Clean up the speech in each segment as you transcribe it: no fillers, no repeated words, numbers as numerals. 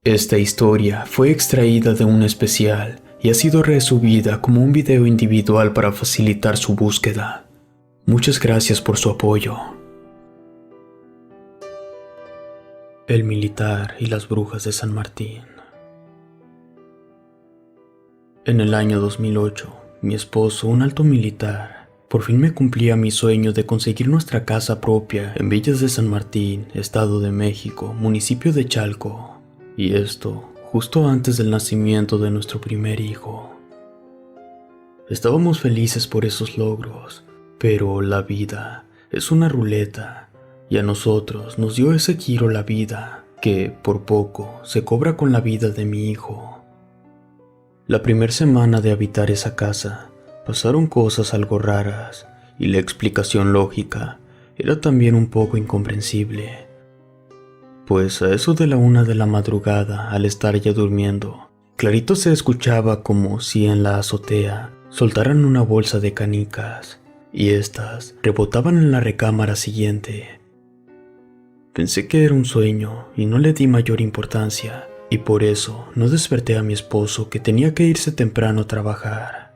Esta historia fue extraída de un especial y ha sido resubida como un video individual para facilitar su búsqueda. Muchas gracias por su apoyo. El militar y las brujas de San Martín. En el año 2008, mi esposo, un alto militar, por fin me cumplía mi sueño de conseguir nuestra casa propia en Villas de San Martín, Estado de México, municipio de Chalco. Y esto, justo antes del nacimiento de nuestro primer hijo. Estábamos felices por esos logros, pero la vida es una ruleta, y a nosotros nos dio ese giro la vida, que por poco se cobra con la vida de mi hijo. La primera semana de habitar esa casa, pasaron cosas algo raras, y la explicación lógica era también un poco incomprensible. Pues a eso de la 1 de la madrugada, al estar ya durmiendo, clarito se escuchaba como si en la azotea soltaran una bolsa de canicas, y estas rebotaban en la recámara siguiente. Pensé que era un sueño y no le di mayor importancia, y por eso no desperté a mi esposo, que tenía que irse temprano a trabajar.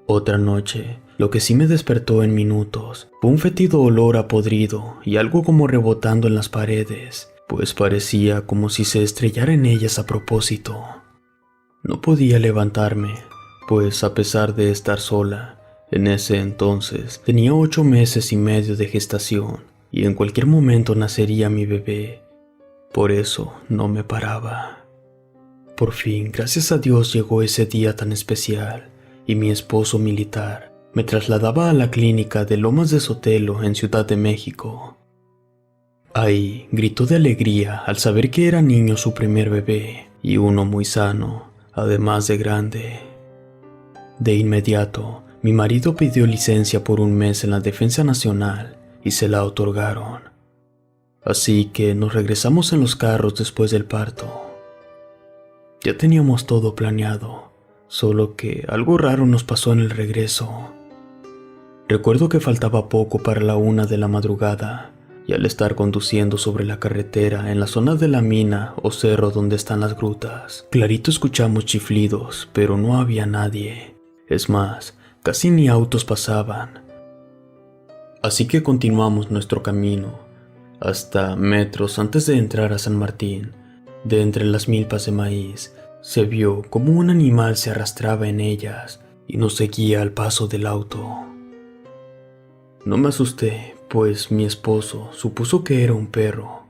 Otra noche, lo que sí me despertó en minutos fue un fétido olor a podrido y algo como rebotando en las paredes, pues parecía como si se estrellara en ellas a propósito. No podía levantarme, pues a pesar de estar sola, en ese entonces tenía 8 meses y medio de gestación y en cualquier momento nacería mi bebé. Por eso no me paraba. Por fin, gracias a Dios, llegó ese día tan especial y mi esposo militar me trasladaba a la clínica de Lomas de Sotelo en Ciudad de México. Ahí gritó de alegría al saber que era niño su primer bebé y uno muy sano, además de grande. De inmediato, mi marido pidió licencia por un mes en la Defensa Nacional y se la otorgaron. Así que nos regresamos en los carros después del parto. Ya teníamos todo planeado, solo que algo raro nos pasó en el regreso. Recuerdo que faltaba poco para la 1 de la madrugada, y al estar conduciendo sobre la carretera en la zona de la mina o cerro donde están las grutas, clarito escuchamos chiflidos, pero no había nadie. Es más, casi ni autos pasaban. Así que continuamos nuestro camino, hasta metros antes de entrar a San Martín. De entre las milpas de maíz, se vio como un animal se arrastraba en ellas y nos seguía al paso del auto. No me asusté, pues mi esposo supuso que era un perro,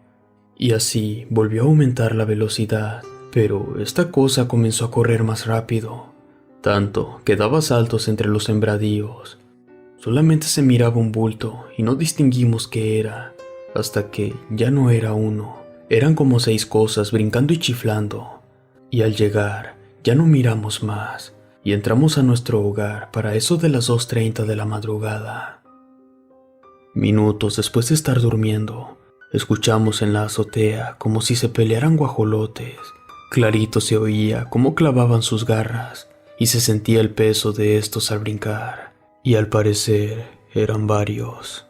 y así volvió a aumentar la velocidad, pero esta cosa comenzó a correr más rápido, tanto que daba saltos entre los sembradíos. Solamente se miraba un bulto y no distinguimos qué era, hasta que ya no era uno, eran como 6 cosas brincando y chiflando, y al llegar ya no miramos más, y entramos a nuestro hogar para eso de las 2:30 de la madrugada. Minutos después de estar durmiendo, escuchamos en la azotea como si se pelearan guajolotes. Clarito se oía cómo clavaban sus garras y se sentía el peso de estos al brincar, y al parecer eran varios.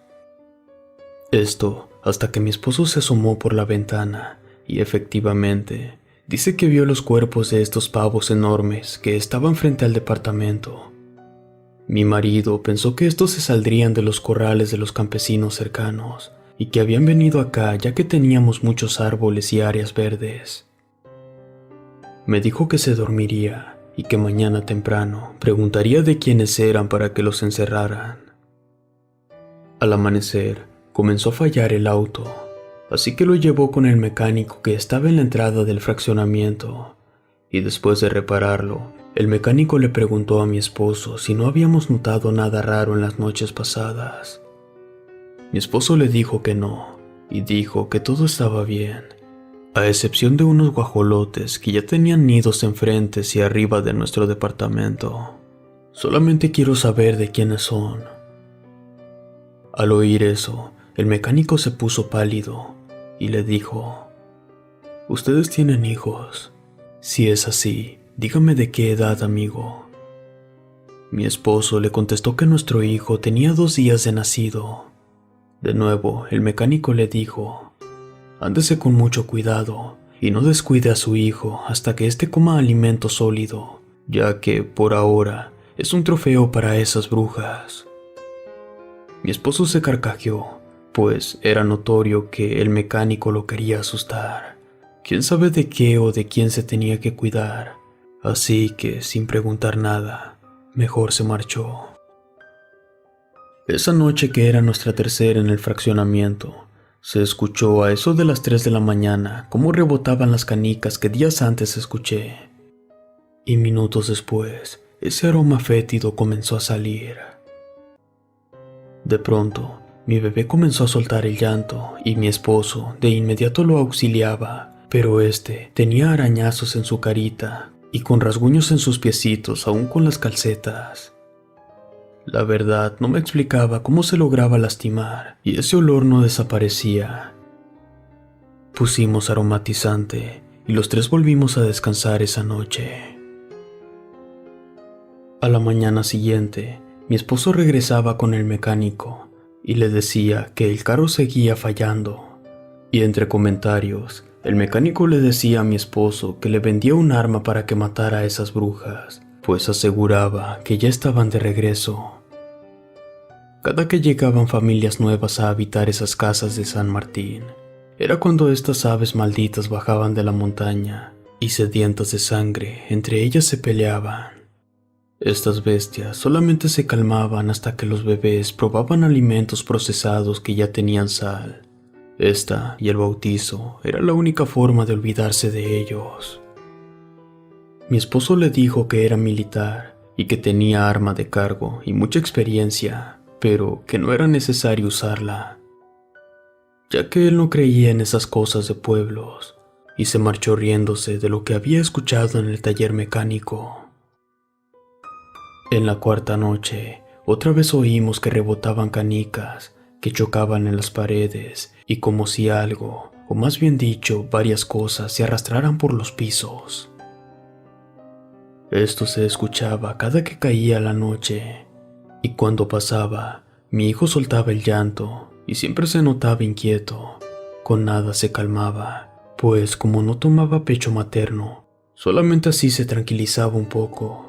Esto hasta que mi esposo se asomó por la ventana y efectivamente dice que vio los cuerpos de estos pavos enormes que estaban frente al departamento. Mi marido pensó que estos se saldrían de los corrales de los campesinos cercanos y que habían venido acá ya que teníamos muchos árboles y áreas verdes. Me dijo que se dormiría y que mañana temprano preguntaría de quiénes eran para que los encerraran. Al amanecer comenzó a fallar el auto, así que lo llevó con el mecánico que estaba en la entrada del fraccionamiento, y después de repararlo, el mecánico le preguntó a mi esposo si no habíamos notado nada raro en las noches pasadas. Mi esposo le dijo que no, y dijo que todo estaba bien, a excepción de unos guajolotes que ya tenían nidos enfrente y arriba de nuestro departamento. Solamente quiero saber de quiénes son. Al oír eso, el mecánico se puso pálido y le dijo: ¿Ustedes tienen hijos? Si es así, dígame de qué edad, amigo. Mi esposo le contestó que nuestro hijo tenía 2 días de nacido. De nuevo, el mecánico le dijo: ándese con mucho cuidado y no descuide a su hijo hasta que éste coma alimento sólido, ya que, por ahora, es un trofeo para esas brujas. Mi esposo se carcajeó, pues era notorio que el mecánico lo quería asustar. Quién sabe de qué o de quién se tenía que cuidar, así que, sin preguntar nada, mejor se marchó. Esa noche, que era nuestra tercera en el fraccionamiento, se escuchó a eso de las 3 de la mañana cómo rebotaban las canicas que días antes escuché. Y minutos después, ese aroma fétido comenzó a salir. De pronto, mi bebé comenzó a soltar el llanto y mi esposo de inmediato lo auxiliaba, pero este tenía arañazos en su carita y con rasguños en sus piecitos, aún con las calcetas. La verdad, no me explicaba cómo se lograba lastimar y ese olor no desaparecía. Pusimos aromatizante y los tres volvimos a descansar esa noche. A la mañana siguiente, mi esposo regresaba con el mecánico y le decía que el carro seguía fallando. Y entre comentarios, el mecánico le decía a mi esposo que le vendía un arma para que matara a esas brujas, pues aseguraba que ya estaban de regreso. Cada que llegaban familias nuevas a habitar esas casas de San Martín, era cuando estas aves malditas bajaban de la montaña y, sedientas de sangre, entre ellas se peleaban. Estas bestias solamente se calmaban hasta que los bebés probaban alimentos procesados que ya tenían sal. Esta y el bautizo era la única forma de olvidarse de ellos. Mi esposo le dijo que era militar y que tenía arma de cargo y mucha experiencia, pero que no era necesario usarla, ya que él no creía en esas cosas de pueblos, y se marchó riéndose de lo que había escuchado en el taller mecánico. En la cuarta noche, otra vez oímos que rebotaban canicas, que chocaban en las paredes, y como si algo, o más bien dicho, varias cosas se arrastraran por los pisos. Esto se escuchaba cada que caía la noche, y cuando pasaba, mi hijo soltaba el llanto, y siempre se notaba inquieto. Con nada se calmaba, pues como no tomaba pecho materno, solamente así se tranquilizaba un poco.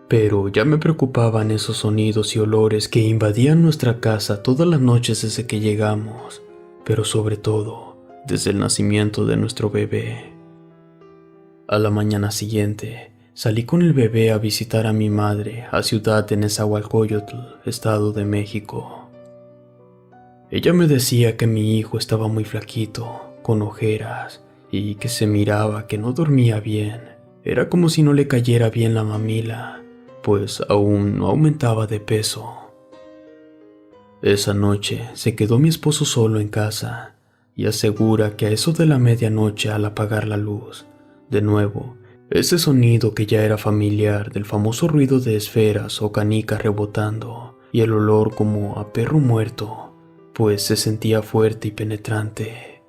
Pero ya me preocupaban esos sonidos y olores que invadían nuestra casa todas las noches desde que llegamos, pero sobre todo, desde el nacimiento de nuestro bebé. A la mañana siguiente, salí con el bebé a visitar a mi madre a Ciudad de Nezahualcóyotl, Estado de México. Ella me decía que mi hijo estaba muy flaquito, con ojeras, y que se miraba que no dormía bien. Era como si no le cayera bien la mamila, pues aún no aumentaba de peso. Esa noche se quedó mi esposo solo en casa, y asegura que a eso de la medianoche, al apagar la luz, de nuevo, ese sonido que ya era familiar del famoso ruido de esferas o canicas rebotando, y el olor como a perro muerto, pues se sentía fuerte y penetrante.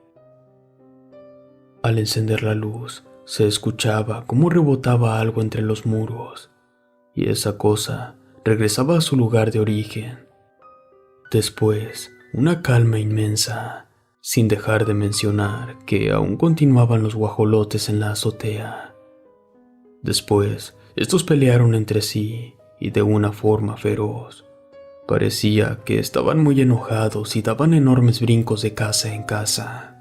Al encender la luz, se escuchaba cómo rebotaba algo entre los muros, y esa cosa regresaba a su lugar de origen. Después, una calma inmensa, sin dejar de mencionar que aún continuaban los guajolotes en la azotea. Después, estos pelearon entre sí, y de una forma feroz. Parecía que estaban muy enojados y daban enormes brincos de casa en casa.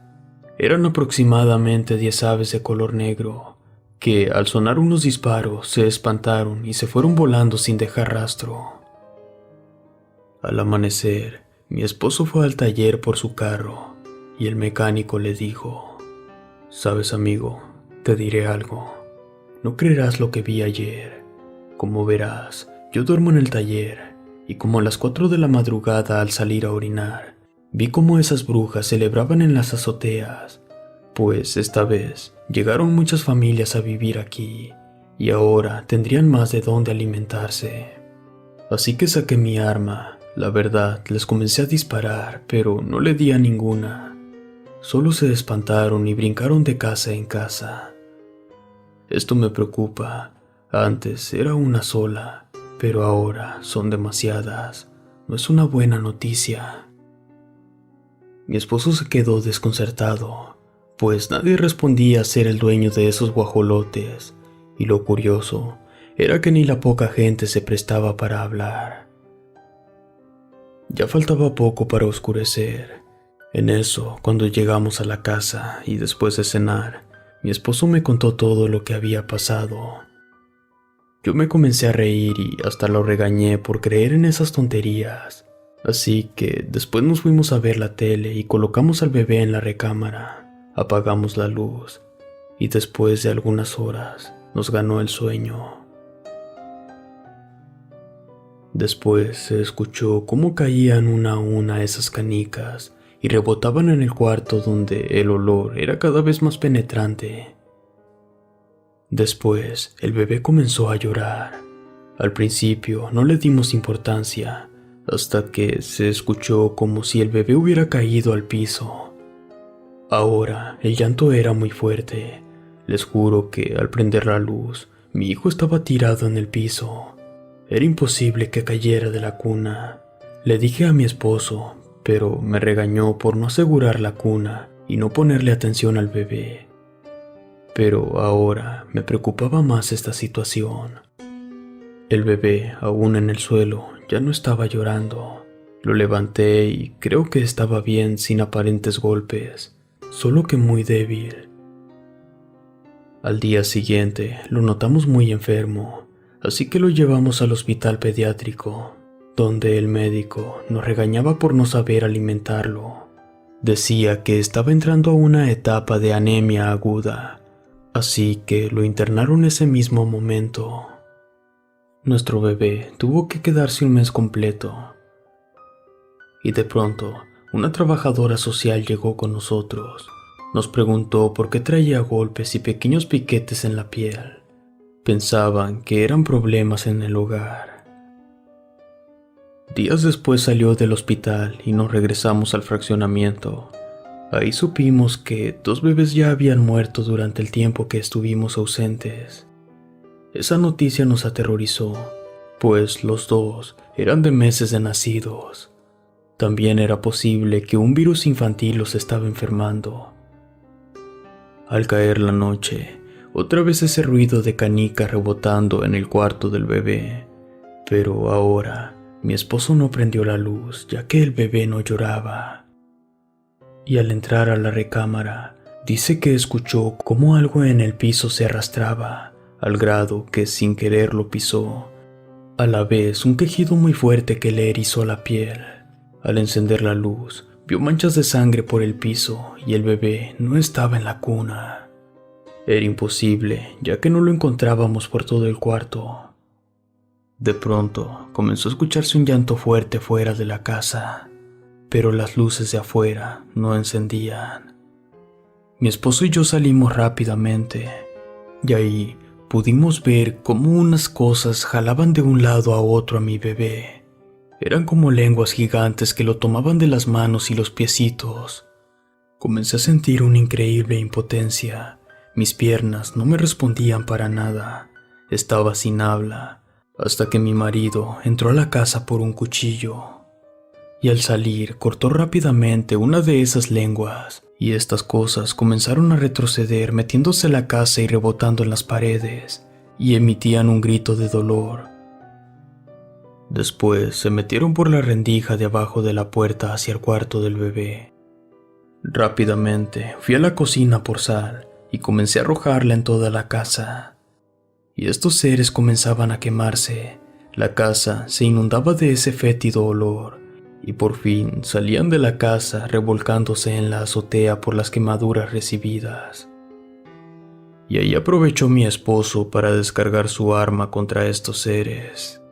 Eran aproximadamente 10 aves de color negro, que al sonar unos disparos se espantaron y se fueron volando sin dejar rastro. Al amanecer, mi esposo fue al taller por su carro, y el mecánico le dijo: «Sabes, amigo, te diré algo. No creerás lo que vi ayer. Como verás, yo duermo en el taller, y como a las 4 de la madrugada, al salir a orinar, vi cómo esas brujas celebraban en las azoteas, pues esta vez llegaron muchas familias a vivir aquí, y ahora tendrían más de dónde alimentarse. Así que saqué mi arma. La verdad, les comencé a disparar, pero no le di a ninguna. Solo se espantaron y brincaron de casa en casa. Esto me preocupa. Antes era una sola, pero ahora son demasiadas. No es una buena noticia». Mi esposo se quedó desconcertado, pues nadie respondía ser el dueño de esos guajolotes, y lo curioso era que ni la poca gente se prestaba para hablar. Ya faltaba poco para oscurecer. En eso, cuando llegamos a la casa y después de cenar, mi esposo me contó todo lo que había pasado. Yo me comencé a reír y hasta lo regañé por creer en esas tonterías. Así que después nos fuimos a ver la tele y colocamos al bebé en la recámara, apagamos la luz y después de algunas horas nos ganó el sueño. Después se escuchó cómo caían una a una esas canicas y rebotaban en el cuarto donde el olor era cada vez más penetrante. Después el bebé comenzó a llorar. Al principio no le dimos importancia, hasta que se escuchó como si el bebé hubiera caído al piso. Ahora el llanto era muy fuerte. Les juro que al prender la luz, mi hijo estaba tirado en el piso. Era imposible que cayera de la cuna. Le dije a mi esposo, pero me regañó por no asegurar la cuna y no ponerle atención al bebé. Pero ahora me preocupaba más esta situación. El bebé, aún en el suelo, ya no estaba llorando. Lo levanté y creo que estaba bien sin aparentes golpes, solo que muy débil. Al día siguiente lo notamos muy enfermo, así que lo llevamos al hospital pediátrico, donde el médico nos regañaba por no saber alimentarlo. Decía que estaba entrando a una etapa de anemia aguda, así que lo internaron ese mismo momento. Nuestro bebé tuvo que quedarse un mes completo. Y de pronto, una trabajadora social llegó con nosotros. Nos preguntó por qué traía golpes y pequeños piquetes en la piel. Pensaban que eran problemas en el hogar. Días después salió del hospital y nos regresamos al fraccionamiento. Ahí supimos que 2 bebés ya habían muerto durante el tiempo que estuvimos ausentes. Esa noticia nos aterrorizó, pues los 2 eran de meses de nacidos. También era posible que un virus infantil los estaba enfermando. Al caer la noche, otra vez ese ruido de canicas rebotando en el cuarto del bebé. Pero ahora, mi esposo no prendió la luz, ya que el bebé no lloraba. Y al entrar a la recámara, dice que escuchó cómo algo en el piso se arrastraba, al grado que sin querer lo pisó. A la vez, un quejido muy fuerte que le erizó la piel. Al encender la luz, vio manchas de sangre por el piso y el bebé no estaba en la cuna. Era imposible, ya que no lo encontrábamos por todo el cuarto. De pronto, comenzó a escucharse un llanto fuerte fuera de la casa, pero las luces de afuera no encendían. Mi esposo y yo salimos rápidamente, y ahí pudimos ver cómo unas cosas jalaban de un lado a otro a mi bebé. Eran como lenguas gigantes que lo tomaban de las manos y los piecitos. Comencé a sentir una increíble impotencia. Mis piernas no me respondían para nada. Estaba sin habla, hasta que mi marido entró a la casa por un cuchillo. Y al salir, cortó rápidamente una de esas lenguas, y estas cosas comenzaron a retroceder metiéndose en la casa y rebotando en las paredes, y emitían un grito de dolor. Después se metieron por la rendija de abajo de la puerta hacia el cuarto del bebé. Rápidamente fui a la cocina por sal y comencé a arrojarla en toda la casa. Y estos seres comenzaban a quemarse. La casa se inundaba de ese fétido olor, y por fin salían de la casa revolcándose en la azotea por las quemaduras recibidas. Y ahí aprovechó mi esposo para descargar su arma contra estos seres.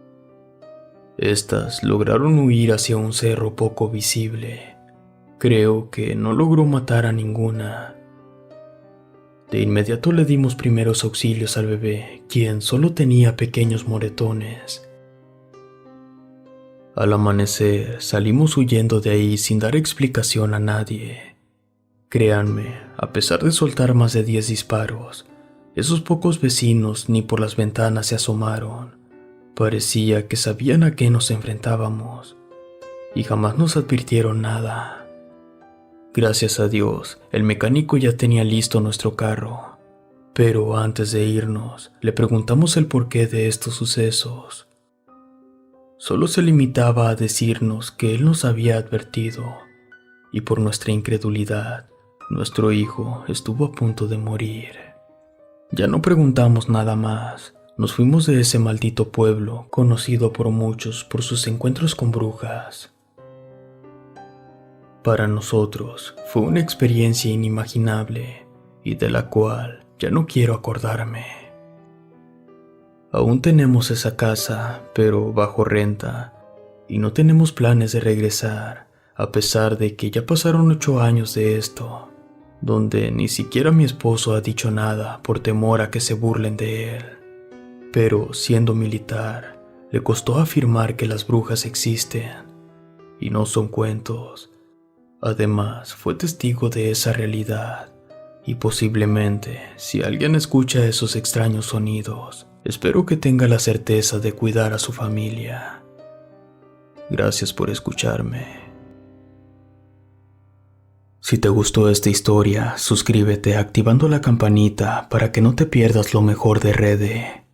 Estas lograron huir hacia un cerro poco visible. Creo que no logró matar a ninguna. De inmediato le dimos primeros auxilios al bebé, quien solo tenía pequeños moretones. Al amanecer, salimos huyendo de ahí sin dar explicación a nadie. Créanme, a pesar de soltar más de 10 disparos, esos pocos vecinos ni por las ventanas se asomaron. Parecía que sabían a qué nos enfrentábamos, y jamás nos advirtieron nada. Gracias a Dios, el mecánico ya tenía listo nuestro carro. Pero antes de irnos, le preguntamos el porqué de estos sucesos. Solo se limitaba a decirnos que él nos había advertido, y por nuestra incredulidad, nuestro hijo estuvo a punto de morir. Ya no preguntamos nada más. Nos fuimos de ese maldito pueblo, conocido por muchos por sus encuentros con brujas. Para nosotros fue una experiencia inimaginable y de la cual ya no quiero acordarme. Aún tenemos esa casa, pero bajo renta, y no tenemos planes de regresar, a pesar de que ya pasaron 8 años de esto, donde ni siquiera mi esposo ha dicho nada por temor a que se burlen de él. Pero siendo militar, le costó afirmar que las brujas existen y no son cuentos. Además, fue testigo de esa realidad y posiblemente, si alguien escucha esos extraños sonidos, espero que tenga la certeza de cuidar a su familia. Gracias por escucharme. Si te gustó esta historia, suscríbete activando la campanita para que no te pierdas lo mejor de Rede.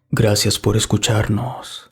Gracias por escucharnos.